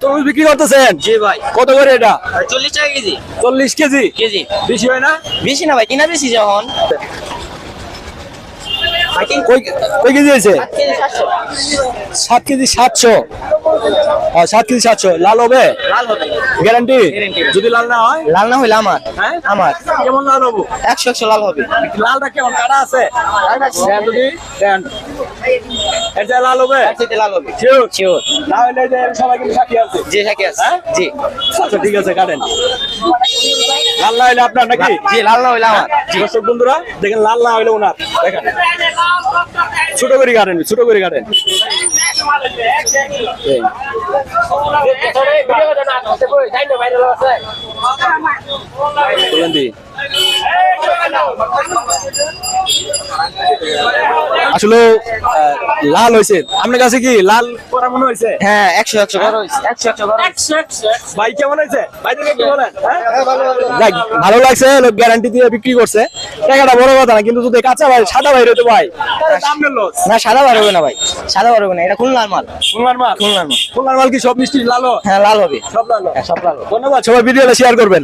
তরমুজ বিক্রি করতেছেন? জি ভাই। কত করে এটা? 40 টাকা কেজি। 40 কেজি? কেজি বেশি হয় না? বেশি না ভাই, কিনা বেশি যখন। কই কেজি হয়েছে? 7 কেজি 700। 7 কেজি 700। লাল হবে? লাল হবে। গ্যারান্টি? Guarantee। যদি লাল না হয়? লাল না হইলে আমার। হ্যাঁ আমার কেমন লাল হবো? 100 লাল হবে। লালটা কেমন কাটা আছে? দেন যদি দেন। এটা লাল হবে? একসাথে লাল হবে। শিওর? শিওর। না হলে যে সবাই কিন্তু সাথী আছে। জি সাকি আছে। হ্যাঁ? জি আচ্ছা ঠিক আছে কাটেন। লাল না হইলে আপনার নাকি? জি লাল না হইলে আমার। দর্শক বন্ধুরা দেখেন লাল না হইলে ওনার দেখেন ছোট করে কাটেন, ছোট করে কাটেন। বলেন দি। আসলে লাল হয়েছে আপনার কাছে কি লাল করা মনে হয়েছে? হ্যাঁ 100 বড় হইছে। 100 বড় হইছে। ভাই কেমন হয়েছে? ভাই থেকে একটু বলেন। যাক, ভালো লাগছে, লোক গ্যারান্টি দিয়ে বিক্রি করছে, টাকাটা বড় কথা না, কিন্তু যদি কাঁচা ভাই সাদা ভাই হইতো ভাই দাম নিল। না সাদা বার হবে না ভাই, সাদা বার হবে না, এটা খুলনার মাল। খুলনার মাল? খুলনার মাল। খুলনার মাল কি সব মিষ্টি লাল? হ্যাঁ লাল হবে। সব লাল? হ্যাঁ সব লাল হবে। ধন্যবাদ, সবাই ভিডিওটা শেয়ার করবেন।